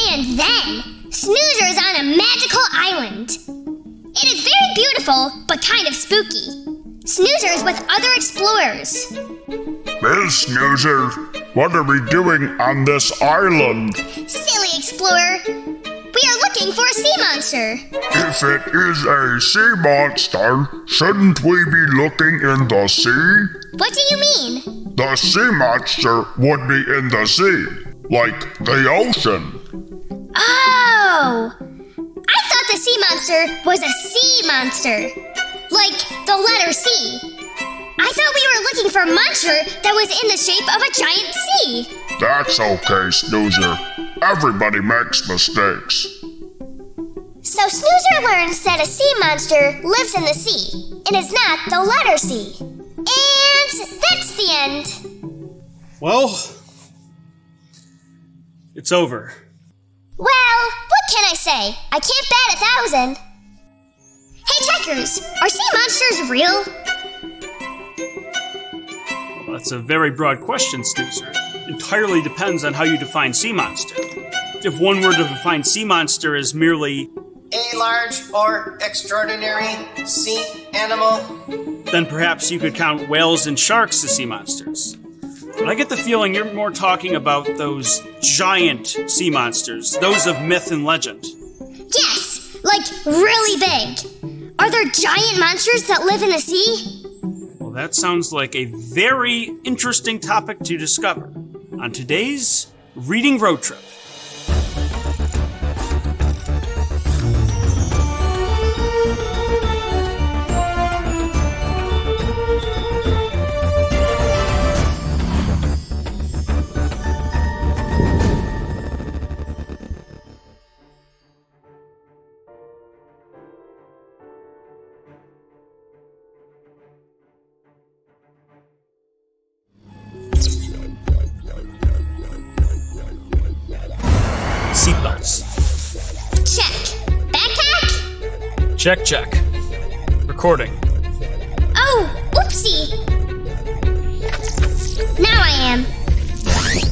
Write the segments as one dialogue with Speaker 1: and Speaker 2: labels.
Speaker 1: And then, Snoozer is on a magical island. It is very beautiful, but kind of spooky. Snoozer is with other explorers.
Speaker 2: Miss Snoozer, what are we doing on this island?
Speaker 1: Silly explorer. We are looking for a sea monster.
Speaker 2: If it is a sea monster, shouldn't we be looking in the sea?
Speaker 1: What do you mean?
Speaker 2: The sea monster would be in the sea, like the ocean.
Speaker 1: Oh! I thought the sea monster was a sea monster. Like the letter C. I thought we were looking for a monster that was in the shape of a giant sea.
Speaker 2: That's okay, Snoozer. Everybody makes mistakes.
Speaker 1: So Snoozer learns that a sea monster lives in the sea and is not the letter C. And that's the end.
Speaker 3: Well, it's over.
Speaker 1: Well, what can I say? I can't bat 1,000. Hey, checkers, are sea monsters real?
Speaker 3: Well, that's a very broad question, Snoozer. Entirely depends on how you define sea monster. If one were to define sea monster as merely
Speaker 4: a large or extraordinary sea animal,
Speaker 3: then perhaps you could count whales and sharks as sea monsters. But I get the feeling you're more talking about those giant sea monsters, those of myth and legend.
Speaker 1: Yes, like really big. Are there giant monsters that live in the sea?
Speaker 3: Well, that sounds like a very interesting topic to discover on today's Reading Road Trip. Seatbelts.
Speaker 1: Check. Backpack?
Speaker 3: Check, check. Recording.
Speaker 1: Oh, oopsie. Now I am.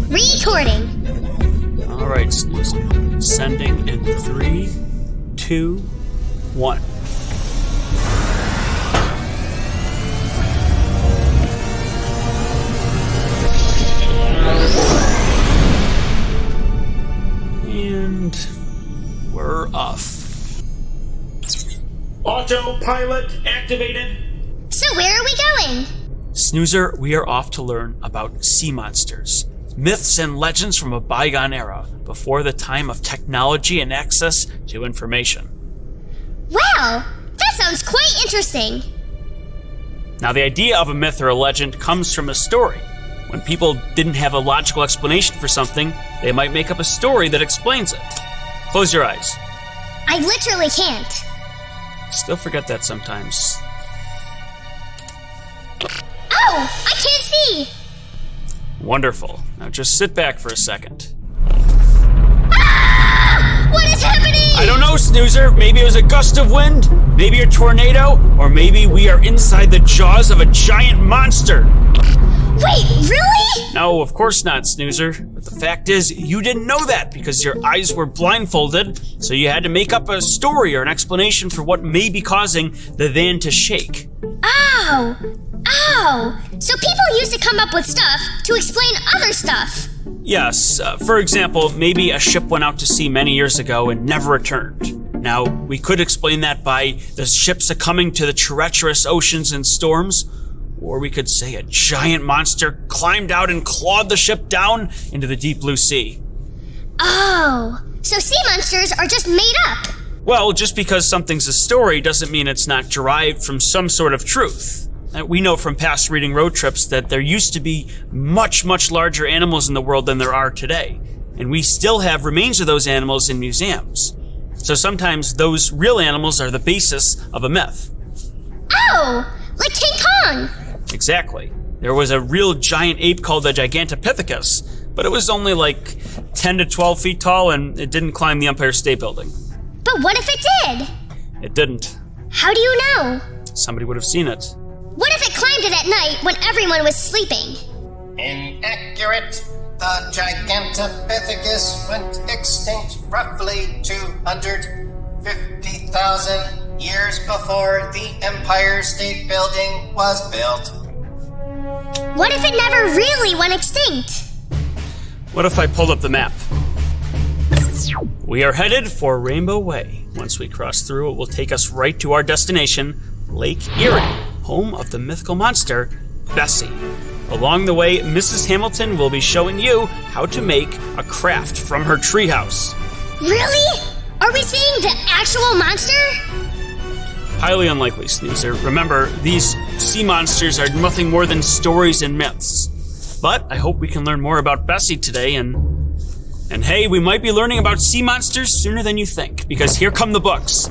Speaker 1: Recording.
Speaker 3: All right, Snoozer. Sending in 3, 2, 1. And we're off. Autopilot activated.
Speaker 1: So where are we going?
Speaker 3: Snoozer, we are off to learn about sea monsters. Myths and legends from a bygone era, before the time of technology and access to information.
Speaker 1: Wow, that sounds quite interesting.
Speaker 3: Now, the idea of a myth or a legend comes from a story. When people didn't have a logical explanation for something, they might make up a story that explains it. Close your eyes.
Speaker 1: I literally can't.
Speaker 3: Still forget that sometimes.
Speaker 1: Oh, I can't see.
Speaker 3: Wonderful. Now just sit back for a second.
Speaker 1: Ah! What is happening?
Speaker 3: I don't know, Snoozer. Maybe it was a gust of wind, maybe a tornado, or maybe we are inside the jaws of a giant monster.
Speaker 1: Wait, really?
Speaker 3: No, of course not, Snoozer. But the fact is, you didn't know that because your eyes were blindfolded, so you had to make up a story or an explanation for what may be causing the van to shake.
Speaker 1: Oh! Oh! So people used to come up with stuff to explain other stuff.
Speaker 3: Yes, for example, maybe a ship went out to sea many years ago and never returned. Now, we could explain that by the ship succumbing to the treacherous oceans and storms, or we could say a giant monster climbed out and clawed the ship down into the deep blue sea.
Speaker 1: Oh, so sea monsters are just made up.
Speaker 3: Well, just because something's a story doesn't mean it's not derived from some sort of truth. We know from past reading road trips that there used to be much, much larger animals in the world than there are today. And we still have remains of those animals in museums. So sometimes those real animals are the basis of a myth.
Speaker 1: Oh, like King Kong.
Speaker 3: Exactly. There was a real giant ape called the Gigantopithecus, but it was only like 10 to 12 feet tall and it didn't climb the Empire State Building.
Speaker 1: But what if it did?
Speaker 3: It didn't.
Speaker 1: How do you know?
Speaker 3: Somebody would have seen it.
Speaker 1: What if it climbed it at night when everyone was sleeping?
Speaker 4: inaccurate. The The Gigantopithecus went extinct roughly 250,000 years before the Empire State Building was built.
Speaker 1: What if it never really went extinct?
Speaker 3: What if I pulled up the map? We are headed for Rainbow Way. Once we cross through, it will take us right to our destination, Lake Erie, home of the mythical monster, Bessie. Along the way, Mrs. Hamilton will be showing you how to make a craft from her treehouse.
Speaker 1: Really? Are we seeing the actual monster?
Speaker 3: Highly unlikely, Snoozer. Remember, these sea monsters are nothing more than stories and myths. But I hope we can learn more about Bessie today, and hey, we might be learning about sea monsters sooner than you think, because here come the books.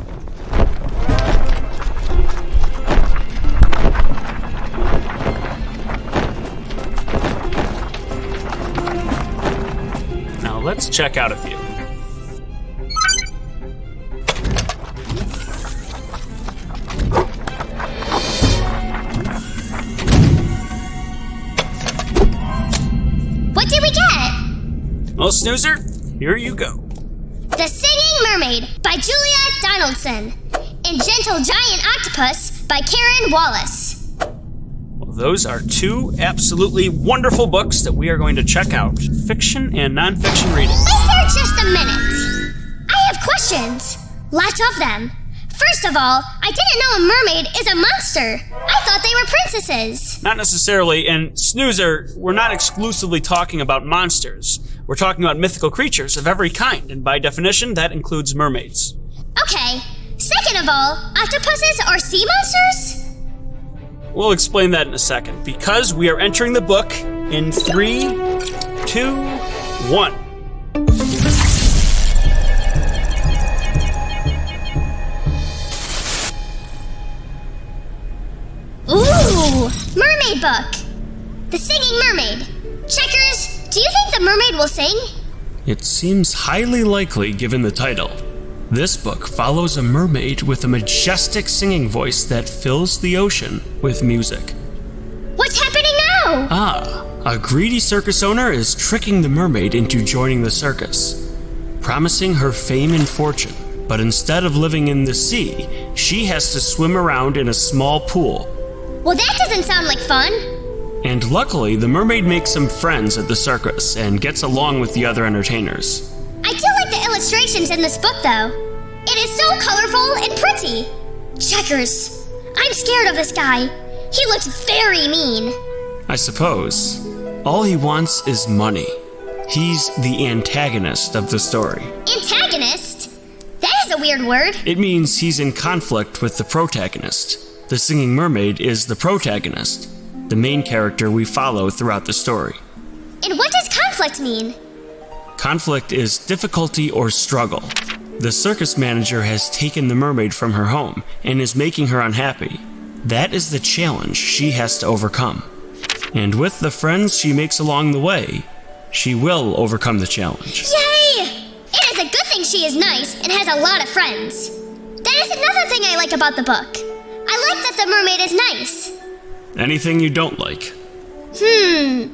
Speaker 3: Now let's check out a few.
Speaker 1: What did we get?
Speaker 3: Well, Snoozer, here you go.
Speaker 1: The Singing Mermaid by Julia Donaldson and Gentle Giant Octopus by Karen Wallace.
Speaker 3: Well, those are two absolutely wonderful books that we are going to check out. Fiction and nonfiction reading.
Speaker 1: Wait there just a minute. I have questions. Lots of them. First of all, I didn't know a mermaid is a monster. I thought they were princesses.
Speaker 3: Not necessarily, and Snoozer, we're not exclusively talking about monsters. We're talking about mythical creatures of every kind, and by definition, that includes mermaids.
Speaker 1: Okay. Second of all, octopuses are sea monsters?
Speaker 3: We'll explain that in a second, because we are entering the book in 3, 2, 1.
Speaker 1: Ooh! Mermaid book! The Singing Mermaid. Checkers, do you think the mermaid will sing?
Speaker 5: It seems highly likely given the title. This book follows a mermaid with a majestic singing voice that fills the ocean with music.
Speaker 1: What's happening now?
Speaker 5: A greedy circus owner is tricking the mermaid into joining the circus, promising her fame and fortune. But instead of living in the sea, she has to swim around in a small pool.
Speaker 1: Well, that doesn't sound like fun.
Speaker 5: And luckily, the mermaid makes some friends at the circus and gets along with the other entertainers.
Speaker 1: I do like the illustrations in this book, though. It is so colorful and pretty. Checkers, I'm scared of this guy. He looks very mean.
Speaker 5: I suppose. All he wants is money. He's the antagonist of the story.
Speaker 1: Antagonist? That is a weird word.
Speaker 5: It means he's in conflict with the protagonist. The Singing Mermaid is the protagonist, the main character we follow throughout the story.
Speaker 1: And what does conflict mean?
Speaker 5: Conflict is difficulty or struggle. The circus manager has taken the mermaid from her home and is making her unhappy. That is the challenge she has to overcome. And with the friends she makes along the way, she will overcome the challenge.
Speaker 1: Yay! It is a good thing she is nice and has a lot of friends. That is another thing I like about the book. I like that the mermaid is nice.
Speaker 5: Anything you don't like?
Speaker 1: I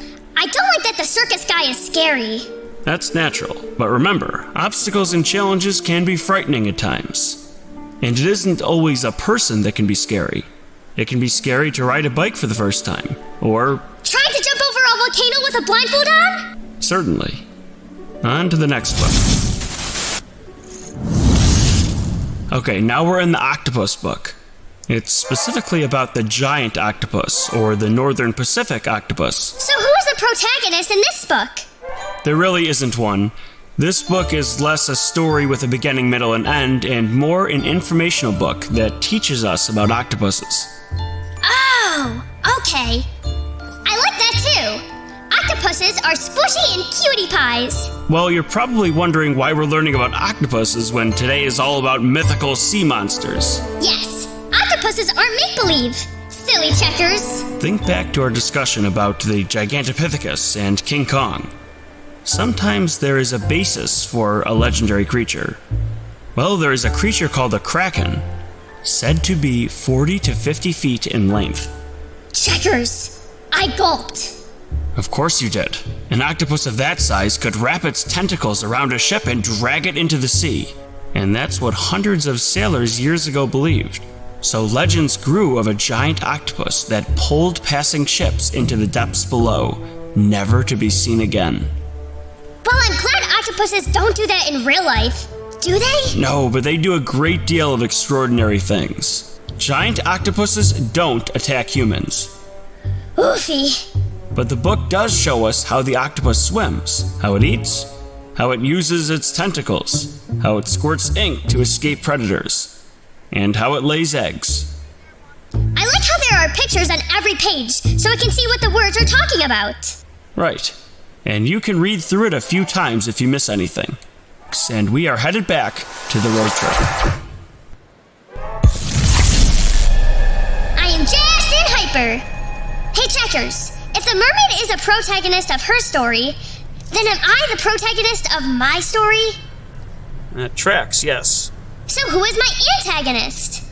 Speaker 1: don't like that the circus guy is scary.
Speaker 5: That's natural, but remember, obstacles and challenges can be frightening at times. And it isn't always a person that can be scary. It can be scary to ride a bike for the first time, or...
Speaker 1: Trying to jump over a volcano with a blindfold on?
Speaker 5: Certainly. On to the next book. Okay, now we're in the octopus book. It's specifically about the giant octopus, or the Northern Pacific octopus.
Speaker 1: So who is the protagonist in this book?
Speaker 5: There really isn't one. This book is less a story with a beginning, middle, and end, and more an informational book that teaches us about octopuses.
Speaker 1: Oh, okay. I like that too. Octopuses are squishy and cutie pies.
Speaker 5: Well, you're probably wondering why we're learning about octopuses when today is all about mythical sea monsters.
Speaker 1: Yes, octopuses aren't make-believe. Silly checkers.
Speaker 5: Think back to our discussion about the Gigantopithecus and King Kong. Sometimes there is a basis for a legendary creature. Well, there is a creature called a kraken, said to be 40 to 50 feet in length.
Speaker 1: Checkers. I gulped.
Speaker 5: Of course you did. An octopus of that size could wrap its tentacles around a ship and drag it into the sea. And that's what hundreds of sailors years ago believed. So legends grew of a giant octopus that pulled passing ships into the depths below, never to be seen again.
Speaker 1: Well, I'm glad octopuses don't do that in real life. Do they?
Speaker 5: No, but they do a great deal of extraordinary things. Giant octopuses don't attack humans.
Speaker 1: Oofy.
Speaker 5: But the book does show us how the octopus swims, how it eats, how it uses its tentacles, how it squirts ink to escape predators, and how it lays eggs.
Speaker 1: I like how there are pictures on every page, so I can see what the words are talking about.
Speaker 5: Right. And you can read through it a few times if you miss anything. And we are headed back to the road trip.
Speaker 1: I am just in hyper. Hey, Checkers, if the mermaid is the protagonist of her story, then am I the protagonist of my story?
Speaker 3: That tracks, yes.
Speaker 1: So who is my antagonist?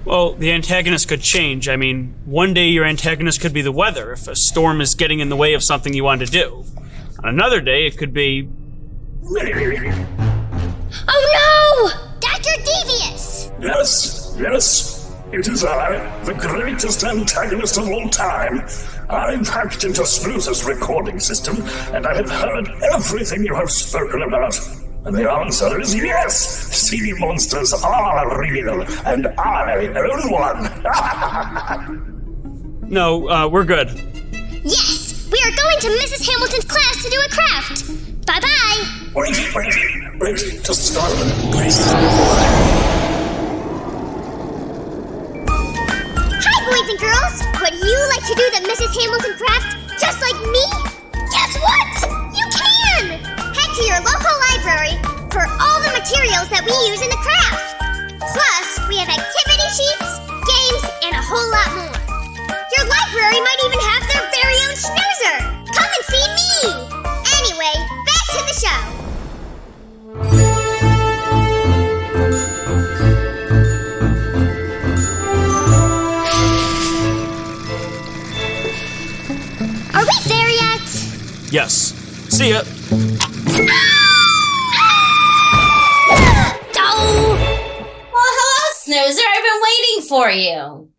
Speaker 3: Well, the antagonist could change. I mean, one day your antagonist could be the weather if a storm is getting in the way of something you want to do. On another day, it could be...
Speaker 1: Oh no! Dr. Devious!
Speaker 6: Yes. It is I, the greatest antagonist of all time. I've hacked into Snoozer's recording system, and I have heard everything you have spoken about. And the answer is yes! Sea monsters are real, and I own one!
Speaker 3: No, we're good.
Speaker 1: Yes! We are going to Mrs. Hamilton's class to do a craft! Bye-bye!
Speaker 6: Wait, just start, please.
Speaker 1: Hi, boys and girls! Would you like to do the Mrs. Hamilton craft just like me? Guess what? You can! Head to your local library for all the materials that we use in the craft. Plus, we have activity sheets, games, and a whole lot more. Your library might even have their very own snoozer! Come and see me! Anyway, back to the show. Are we there yet?
Speaker 3: Yes. See ya.
Speaker 1: Oh!
Speaker 7: Well, hello, Snoozer. I've been waiting for you.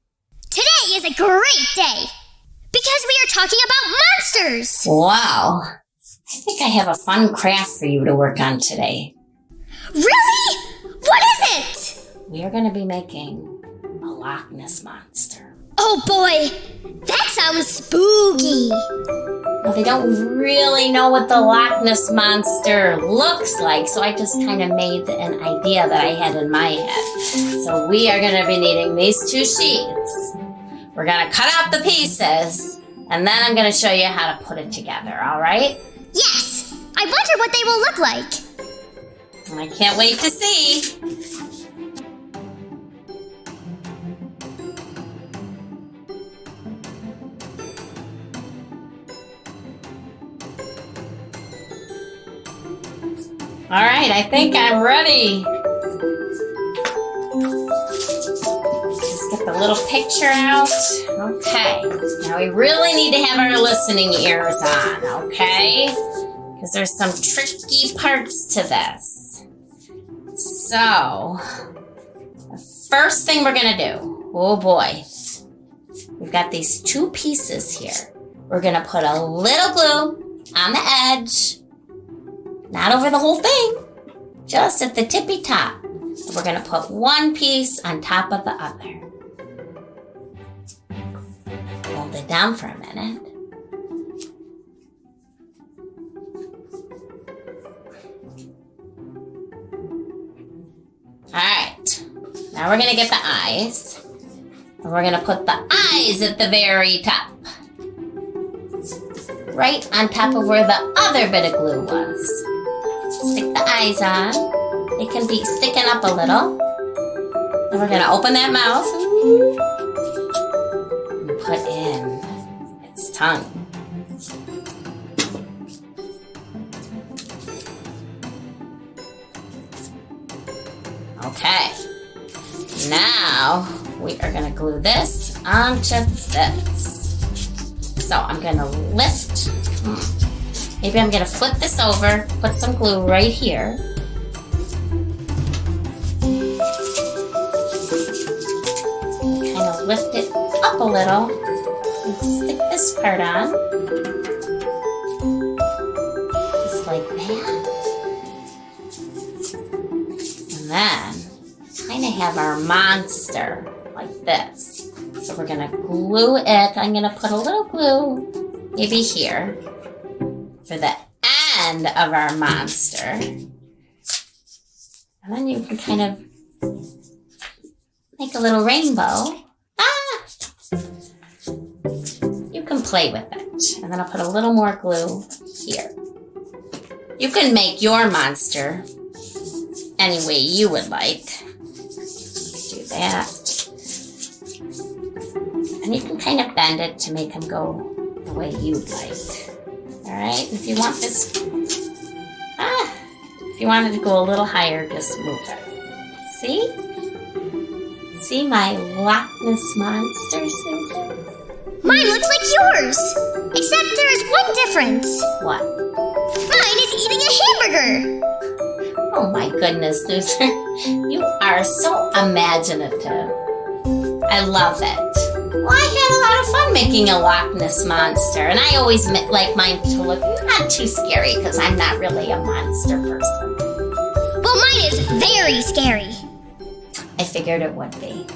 Speaker 1: Today is a great day because we are talking about monsters.
Speaker 7: Wow. I think I have a fun craft for you to work on today.
Speaker 1: Really? What is it?
Speaker 7: We are going to be making a Loch Ness Monster.
Speaker 1: Oh boy, that sounds spooky.
Speaker 7: Well, they don't really know what the Loch Ness Monster looks like, so I just kind of made an idea that I had in my head. So we are going to be needing these 2 sheets. We're going to cut out the pieces, and then I'm going to show you how to put it together, all right?
Speaker 1: Yes, I wonder what they will look like.
Speaker 7: I can't wait to see. All right, I think I'm ready. Just get the little picture out. Okay, now we really need to have our listening ears on, okay? Because there's some tricky parts to this. So, the first thing we're gonna do, oh boy, we've got these 2 pieces here. We're gonna put a little glue on the edge. Not over the whole thing, just at the tippy top. We're going to put 1 piece on top of the other. Hold it down for a minute. All right, now we're going to get the eyes. And we're going to put the eyes at the very top. Right on top of where the other bit of glue was. Stick the eyes on. They can be sticking up a little. And we're going to open that mouth and put in its tongue. Okay. Now we are going to glue this onto this. So I'm going to lift Maybe I'm gonna flip this over, put some glue right here. Kind of lift it up a little and stick this part on. Just like that. And then kind of have our monster like this. So we're gonna glue it. I'm gonna put a little glue maybe here for the end of our monster. And then you can kind of make a little rainbow. You can play with it. And then I'll put a little more glue here. You can make your monster any way you would like. Do that. And you can kind of bend it to make him go the way you'd like. Alright, if you want this, if you wanted to go a little higher, just move it. See? See my Loch Ness Monster, Susan?
Speaker 1: Mine looks like yours, except there is one difference.
Speaker 7: What?
Speaker 1: Mine is eating a hamburger.
Speaker 7: Oh my goodness, Snoozer. You are so imaginative. I love it. Well, I had a lot of fun making a Loch Ness Monster, and I always like mine to look not too scary because I'm not really a monster person.
Speaker 1: Well, mine is very scary.
Speaker 7: I figured it would be.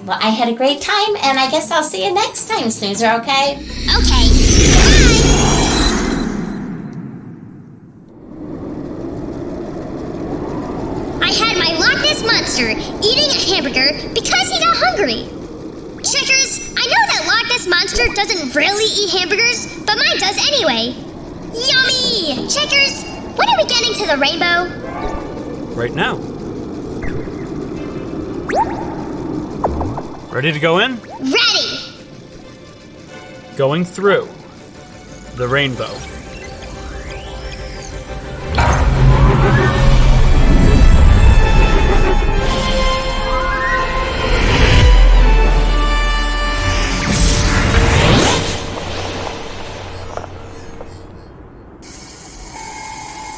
Speaker 7: Well, I had a great time, and I guess I'll see you next time, Snoozer, okay?
Speaker 1: Okay. Bye! I had my Loch Ness Monster eating a hamburger because he got hungry. Checkers, I know that Loch Ness Monster doesn't really eat hamburgers, but mine does anyway. Yummy! Checkers, when are we getting to the rainbow?
Speaker 3: Right now. Ready to go in?
Speaker 1: Ready!
Speaker 3: Going through the rainbow.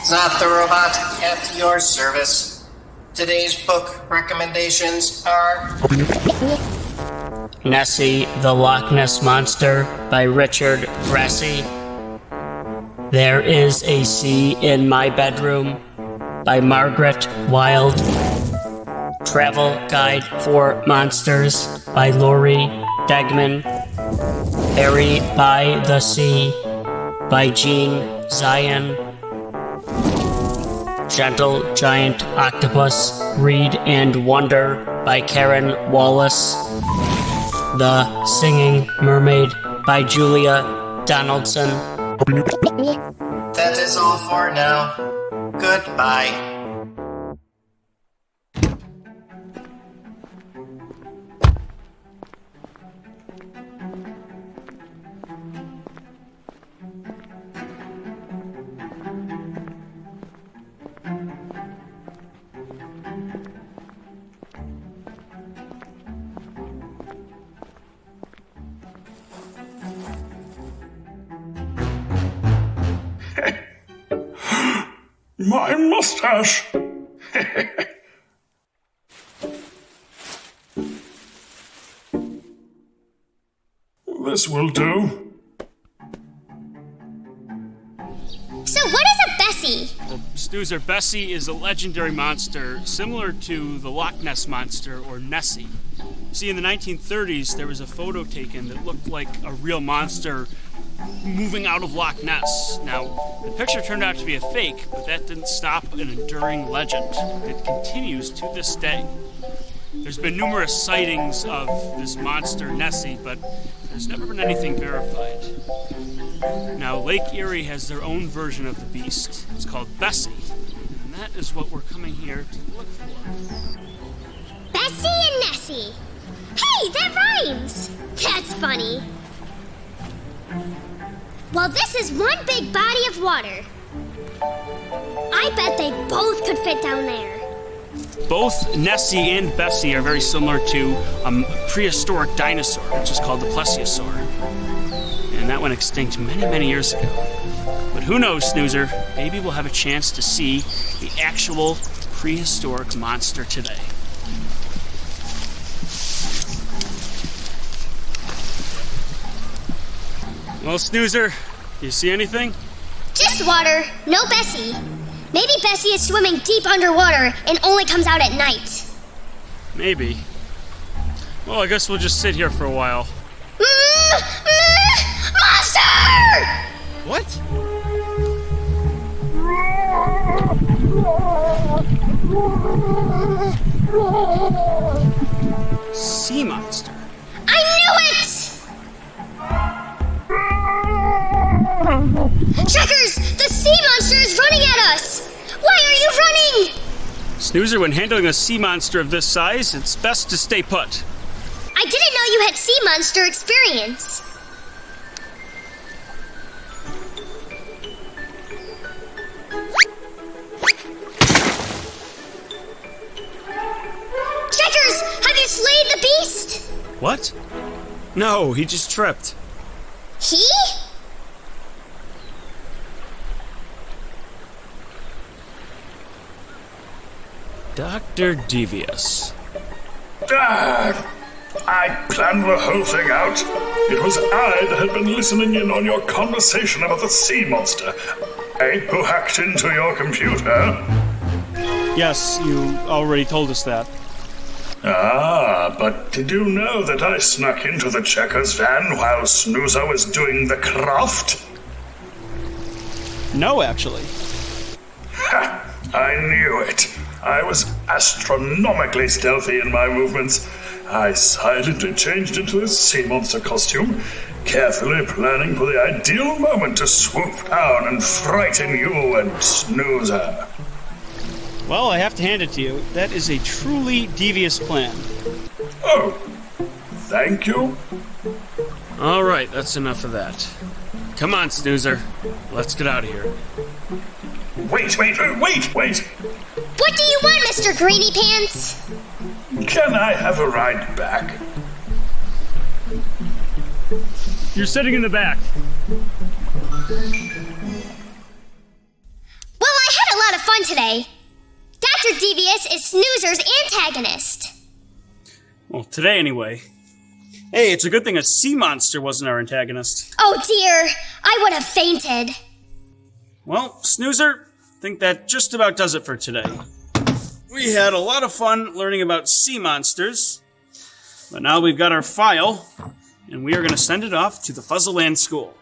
Speaker 4: Zot the Robot at your service. Today's book recommendations are
Speaker 5: Nessie, the Loch Ness Monster by Richard-Brassey. There is a Sea in My Bedroom by Margaret Wilde. Travel Guide for Monsters by Lori Degman. Harry by the Sea by Jean Zion. Gentle Giant Octopus, Read and Wonder by Karen Wallace. The Singing Mermaid by Julia Donaldson.
Speaker 4: That is all for now. Goodbye.
Speaker 6: My mustache! This will do.
Speaker 1: So what is a Bessie?
Speaker 3: Well, Snoozer, Bessie is a legendary monster similar to the Loch Ness Monster or Nessie. See, in the 1930s, there was a photo taken that looked like a real monster moving out of Loch Ness. Now, the picture turned out to be a fake, but that didn't stop an enduring legend that continues to this day. There's been numerous sightings of this monster, Nessie, but there's never been anything verified. Now, Lake Erie has their own version of the beast. It's called Bessie, and that is what we're coming here to look for.
Speaker 1: Bessie and Nessie. Hey, that rhymes. That's funny. Well, this is one big body of water. I bet they both could fit down there.
Speaker 3: Both Nessie and Bessie are very similar to a prehistoric dinosaur, which is called the plesiosaur. And that went extinct many, many years ago. But who knows, Snoozer? Maybe we'll have a chance to see the actual prehistoric monster today. Well, Snoozer, you see anything?
Speaker 1: Just water, no Bessie. Maybe Bessie is swimming deep underwater and only comes out at night.
Speaker 3: Maybe. Well, I guess we'll just sit here for a while.
Speaker 1: Monster!
Speaker 3: What? Sea monster.
Speaker 1: I knew it! Checkers! The sea monster is running at us! Why are you running?
Speaker 3: Snoozer, when handling a sea monster of this size, it's best to stay put.
Speaker 1: I didn't know you had sea monster experience. Checkers! Have you slayed the beast?
Speaker 3: What? No, he just tripped.
Speaker 1: He?
Speaker 3: Dr. Devious.
Speaker 6: I planned the whole thing out. It was I that had been listening in on your conversation about the sea monster. Who hacked into your computer?
Speaker 3: Yes, you already told us that.
Speaker 6: But did you know that I snuck into the Checkers van while Snoozer was doing the craft?
Speaker 3: No, actually.
Speaker 6: Ha! I knew it. I was astronomically stealthy in my movements. I silently changed into a sea monster costume, carefully planning for the ideal moment to swoop down and frighten you and Snoozer.
Speaker 3: Well, I have to hand it to you. That is a truly devious plan.
Speaker 6: Oh, thank you.
Speaker 3: All right, that's enough of that. Come on, Snoozer. Let's get out of here.
Speaker 6: Wait.
Speaker 1: What do you want, Mr. Greeny Pants?
Speaker 6: Can I have a ride back?
Speaker 3: You're sitting in the back.
Speaker 1: Well, I had a lot of fun today. Dr. Devious is Snoozer's antagonist.
Speaker 3: Well, today anyway. Hey, it's a good thing a sea monster wasn't our antagonist.
Speaker 1: Oh dear, I would have fainted.
Speaker 3: Well, Snoozer, I think that just about does it for today. We had a lot of fun learning about sea monsters, but now we've got our file, and we are going to send it off to the Fuzzleland School.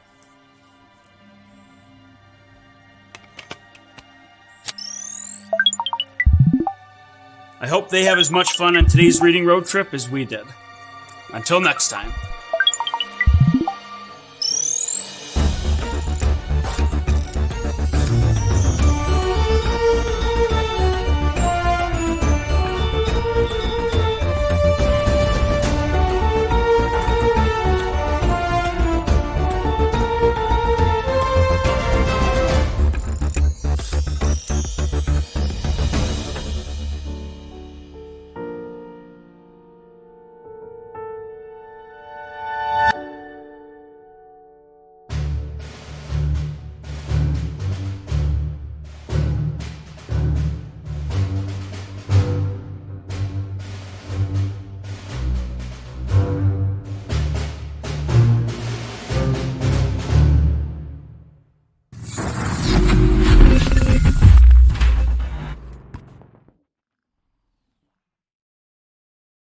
Speaker 3: I hope they have as much fun on today's reading road trip as we did. Until next time.